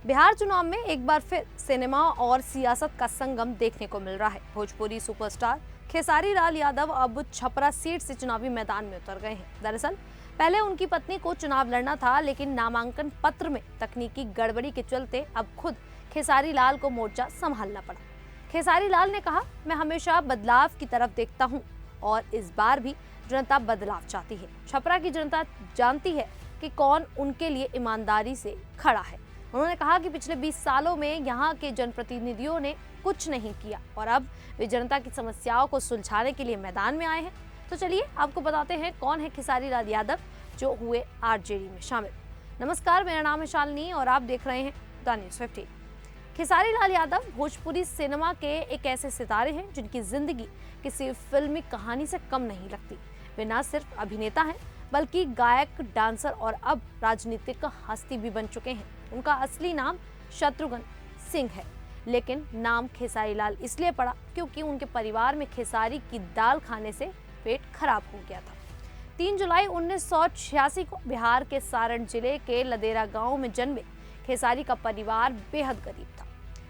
बिहार चुनाव में एक बार फिर सिनेमा और सियासत का संगम देखने को मिल रहा है। भोजपुरी सुपरस्टार खेसारी लाल यादव अब छपरा सीट से चुनावी मैदान में उतर गए हैं। दरअसल पहले उनकी पत्नी को चुनाव लड़ना था, लेकिन नामांकन पत्र में तकनीकी गड़बड़ी के चलते अब खुद खेसारी लाल को मोर्चा संभालना पड़ा। खेसारी लाल ने कहा, मैं हमेशा बदलाव की तरफ देखता हूं और इस बार भी जनता बदलाव चाहती है। छपरा की जनता जानती है कि कौन उनके लिए ईमानदारी से खड़ा है। उन्होंने कहा कि पिछले 20 सालों में यहाँ के जनप्रतिनिधियों ने कुछ नहीं किया और अब वे जनता की समस्याओं को सुलझाने के लिए मैदान में आए हैं। तो चलिए आपको बताते हैं कौन है खेसारी लाल यादव जो हुए आरजेडी में शामिल। नमस्कार, मेरा नाम है शालिनी और आप देख रहे हैं the news 15। Khesari Lal Yadav Bhojpuri cinema के एक ऐसे सितारे हैं जिनकी जिंदगी किसी फिल्मी कहानी से कम नहीं लगती। वे न सिर्फ अभिनेता हैं बल्कि गायक, डांसर और अब राजनीतिक हस्ती भी बन चुके हैं। उनका असली नाम शत्रुघ्न सिंह है, लेकिन नाम खेसारी लाल इसलिए पड़ा क्योंकि उनके परिवार में खेसारी की दाल खाने से पेट खराब हो गया था। 3 जुलाई 1986 को बिहार के सारण जिले के लदेरा गांव में जन्मे खेसारी का परिवार बेहद गरीब था।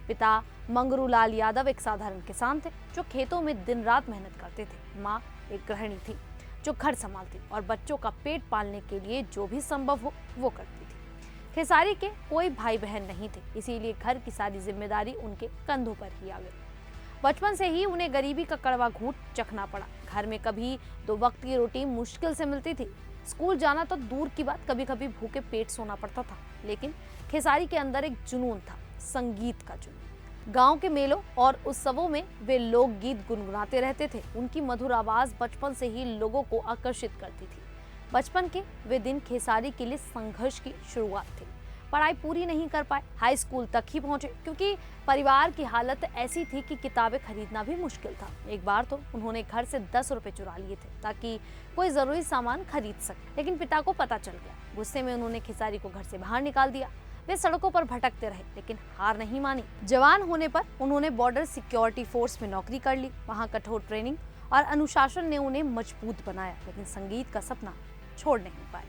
पिता मंगरू लाल यादव एक साधारण किसान थे जो खेतों में दिन रात मेहनत करते थे। माँ एक गृहिणी थी जो घर संभालती और बच्चों का पेट पालने के लिए जो भी संभव हो वो करती थी। खेसारी के कोई भाई बहन नहीं थे, इसीलिए घर की सारी जिम्मेदारी उनके कंधों पर ही आ गई। बचपन से ही उन्हें गरीबी का कड़वा घूंट चखना पड़ा। घर में कभी 2 वक्त की रोटी मुश्किल से मिलती थी। स्कूल जाना तो दूर की बात, कभी कभी भूखे पेट सोना पड़ता था। लेकिन खेसारी के अंदर एक जुनून था, संगीत का जुनून। गांव के मेलों और उत्सवों में वे लोकगीत गुनगुनाते रहते थे। उनकी मधुर आवाज बचपन से ही लोगों को आकर्षित करती थी। बचपन के वे दिन खेसारी के लिए संघर्ष की शुरुआत थी। पढ़ाई पूरी नहीं कर पाए, हाई स्कूल तक ही पहुंचे क्योंकि परिवार की हालत ऐसी थी कि किताबें खरीदना भी मुश्किल था। एक बार तो उन्होंने घर से 10 रुपए चुरा लिए थे ताकि कोई जरूरी सामान खरीद सके, लेकिन पिता को पता चल गया। गुस्से में उन्होंने खेसारी को घर से बाहर निकाल दिया। वे सड़कों पर भटकते रहे लेकिन हार नहीं मानी। जवान होने पर उन्होंने बॉर्डर सिक्योरिटी फोर्स में नौकरी कर ली। वहां कठोर ट्रेनिंग और अनुशासन ने उन्हें मजबूत बनाया, लेकिन संगीत का सपना छोड़ नहीं पाए।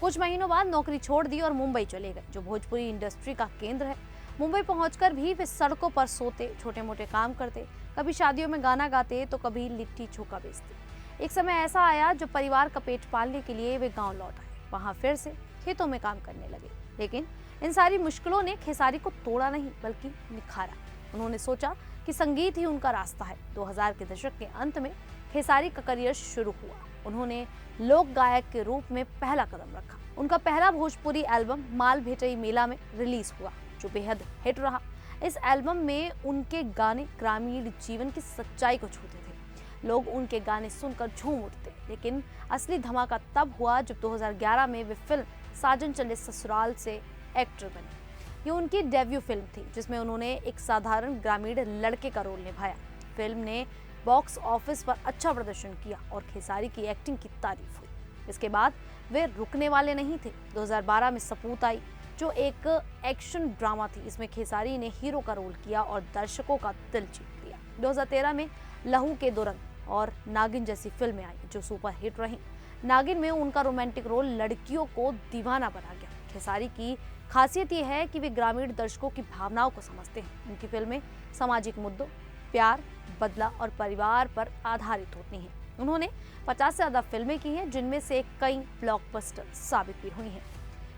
कुछ महीनों बाद नौकरी छोड़ दी और मुंबई चले गए, जो भोजपुरी इंडस्ट्री का केंद्र है। मुंबई पहुंचकर भी वे सड़कों पर सोते, छोटे मोटे काम करते, कभी शादियों में गाना गाते तो कभी लिट्टी चोखा बेचते। एक समय ऐसा आया जब परिवार का पेट पालने के लिए वे गाँव लौट आए। वहां फिर से खेतों में काम करने लगे, लेकिन इन सारी मुश्किलों ने खेसारी को तोड़ा नहीं बल्कि निखारा। उन्होंने सोचा कि संगीत ही उनका रास्ता है। 2000 के दशक के अंत में खेसारी का करियर शुरू हुआ। उन्होंने लोक गायक के रूप में पहला कदम रखा। उनका पहला भोजपुरी एल्बम माल भेटई मेला में रिलीज हुआ, जो बेहद हिट रहा। इस एल्बम में उनके गाने ग्रामीण जीवन की सच्चाई को छूते थे। लोग उनके गाने सुनकर झूम उठते, लेकिन असली धमाका तब हुआ जब 2011 में वे फिल्म साजन चले ससुराल से एक्टर बने। ये उनकी डेब्यू फिल्म थी जिसमें उन्होंने एक साधारण ग्रामीण लड़के का रोल निभाया। फिल्म ने बॉक्स ऑफिस पर अच्छा प्रदर्शन किया और खेसारी की एक्टिंग की तारीफ हुई। इसके बाद वे रुकने वाले नहीं थे। 2012 में सपूत आई, जो एक एक्शन ड्रामा थी। इसमें खेसारी ने हीरो का रोल किया और दर्शकों का दिल जीत लिया। 2013 में लहू के दो रंग और नागिन जैसी फिल्में आई जो सुपर हिट रहीं। नागिन में उनका रोमांटिक रोल लड़कियों को दीवाना बना गया। खेसारी की खासियत यह है कि वे ग्रामीण दर्शकों की भावनाओं को समझते हैं। उनकी फिल्में सामाजिक मुद्दों, प्यार, बदला और परिवार पर आधारित होती हैं। उन्होंने 50 से ज्यादा फिल्में की हैं, जिनमें से कई ब्लॉकबस्टर साबित भी हुई हैं।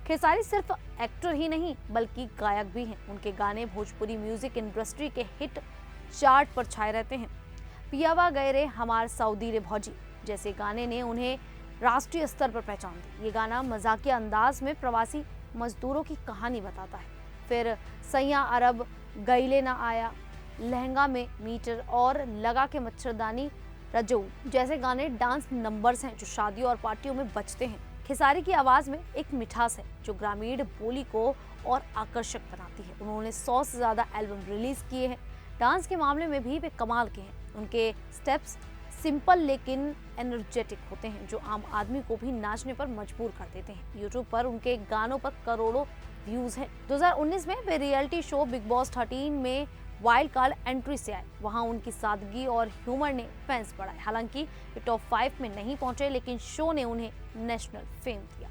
खेसारी सिर्फ एक्टर ही नहीं बल्कि गायक भी हैं। उनके गाने भोजपुरी म्यूजिक इंडस्ट्री के हिट चार्ट पर छाए रहते हैं। पियावा गए रे हमार सऊदी रे भौजी जैसे गाने ने उन्हें राष्ट्रीय स्तर पर पहचान दी। ये गाना मजाकिया अंदाज में प्रवासी मजदूरों की कहानी बताता है। फिर सैया अरब, गईले ना आया, लहंगा में मीटर और लगा के मच्छरदानी रजऊ जैसे गाने डांस नंबर्स हैं जो शादियों और पार्टियों में बजते हैं। खेसारी की आवाज में एक मिठास है जो ग्रामीण बोली को और आकर्षक बनाती है। उन्होंने 100 से ज्यादा एल्बम रिलीज किए हैं। डांस के मामले में भी वे कमाल के हैं। उनके स्टेप्स सिंपल लेकिन एनर्जेटिक होते हैं जो आम आदमी को भी नाचने पर मजबूर कर देते हैं। यूट्यूब पर उनके गानों पर करोड़ों व्यूज हैं। 2019 में वे रियलिटी शो बिग बॉस 13 में वाइल्ड कार्ड एंट्री से आए। वहां उनकी सादगी और ह्यूमर ने फैंस बढ़ाए। हालांकि वे टॉप 5 में नहीं पहुंचे, लेकिन शो ने उन्हें नेशनल फेम दिया।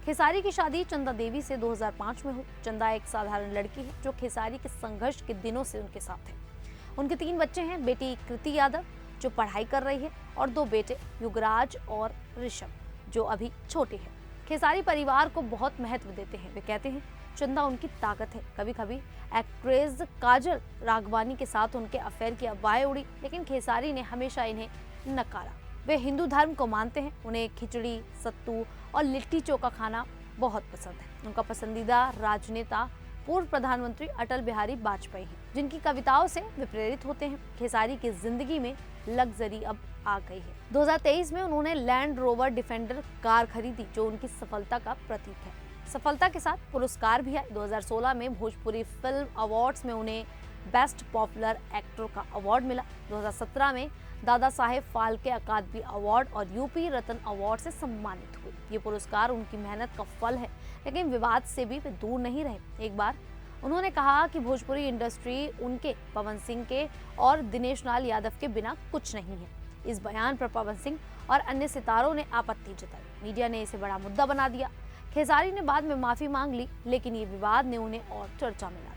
खेसारी की शादी चंदा देवी से 2005 में हुई। चंदा एक साधारण लड़की है जो खेसारी के संघर्ष के दिनों से उनके साथ है। उनके 3 बच्चे हैं, बेटी कृति यादव जो पढ़ाई कर रही है और 2 बेटे युगराज और ऋषभ जो अभी छोटे हैं। खेसारी परिवार को बहुत महत्व देते हैं। वे कहते हैं चंदा उनकी ताकत है। कभी कभी एक्ट्रेस काजल राघवानी के साथ उनके अफेयर की अफवाहें उड़ी, लेकिन खेसारी ने हमेशा इन्हें नकारा। वे हिंदू धर्म को मानते हैं। उन्हें खिचड़ी, सत्तू और लिट्टी चोखा खाना बहुत पसंद है। उनका पसंदीदा राजनेता पूर्व प्रधानमंत्री अटल बिहारी वाजपेयी हैं, जिनकी कविताओं से वे प्रेरित होते हैं। खेसारी की जिंदगी में लग्जरी अब आ गई है। 2023 में उन्होंने लैंड रोवर डिफेंडर कार खरीदी जो उनकी सफलता का प्रतीक है। सफलता के साथ पुरस्कार भी आए। 2016 में भोजपुरी फिल्म अवार्ड्स में उन्हें बेस्ट पॉपुलर एक्टर का अवार्ड मिला। 2017 में दादा साहेब फाल्के अकादमी अवार्ड और यूपी रत्न अवार्ड से सम्मानित हुए। ये पुरस्कार उनकी मेहनत का फल है, लेकिन विवाद से भी वे दूर नहीं रहे। एक बार उन्होंने कहा कि भोजपुरी इंडस्ट्री उनके, पवन सिंह के और दिनेश लाल यादव के बिना कुछ नहीं है। इस बयान पर पवन सिंह और अन्य सितारों ने आपत्ति जताई। मीडिया ने इसे बड़ा मुद्दा बना दिया। खेसारी ने बाद में माफी मांग ली, लेकिन ये विवाद ने उन्हें और चर्चा में ला दिया।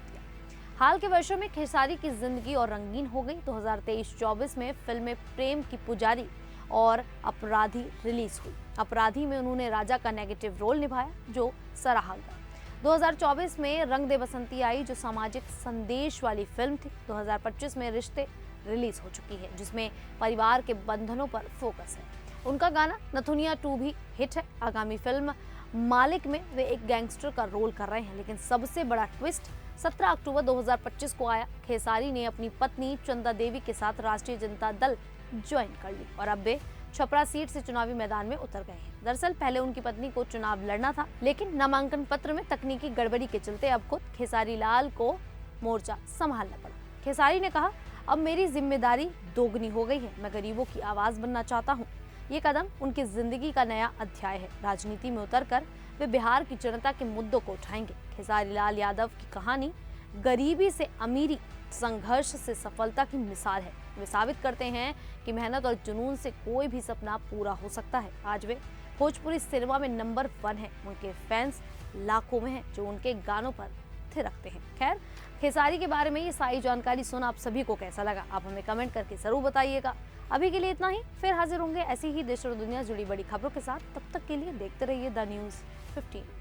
हाल के वर्षों में खेसारी की जिंदगी और रंगीन हो गई। 2023-24 में फिल्में प्रेम की पुजारी और अपराधी रिलीज हुई। अपराधी में उन्होंने राजा का नेगेटिव रोल निभाया जो सराहा गया। 2024 में रंग दे बसंती आई जो सामाजिक संदेश वाली फिल्म थी। 2025 में रिश्ते रिलीज हो चुकी है जिसमें परिवार के बंधनों पर फोकस है। उनका गाना नथुनिया 2 भी हिट है। आगामी फिल्म मालिक में वे एक गैंगस्टर का रोल कर रहे हैं, लेकिन सबसे बड़ा ट्विस्ट 17 अक्टूबर 2025 को आया। खेसारी ने अपनी पत्नी चंदा देवी के साथ राष्ट्रीय जनता दल ज्वाइन कर ली और अब वे छपरा सीट से चुनावी मैदान में उतर गए हैं। दरअसल पहले उनकी पत्नी को चुनाव लड़ना था, लेकिन नामांकन पत्र में तकनीकी गड़बड़ी के चलते अब खुद खेसारी लाल को मोर्चा संभालना पड़ा। खेसारी ने कहा, अब मेरी जिम्मेदारी दोगुनी हो गई है। मैं गरीबों की आवाज बनना चाहता हूँ। ये कदम उनकी जिंदगी का नया अध्याय है। राजनीति में उतरकर वे बिहार की जनता के मुद्दों को उठाएंगे। खेसारी लाल यादव की कहानी गरीबी से अमीरी, संघर्ष से सफलता की मिसाल है। वे साबित करते हैं कि मेहनत और जुनून से कोई भी सपना पूरा हो सकता है। आज वे भोजपुरी सिनेमा में नंबर 1 है। उनके फैंस लाखों में हैं जो उनके गानों पर थिरकते हैं। खैर, खेसारी के बारे में ये सारी जानकारी सुना आप सभी को कैसा लगा, आप हमें कमेंट करके जरूर बताइएगा। अभी के लिए इतना ही, फिर हाजिर होंगे ऐसी ही देश और दुनिया जुड़ी बड़ी खबरों के साथ। तब तक के लिए देखते रहिए द न्यूज़ 15।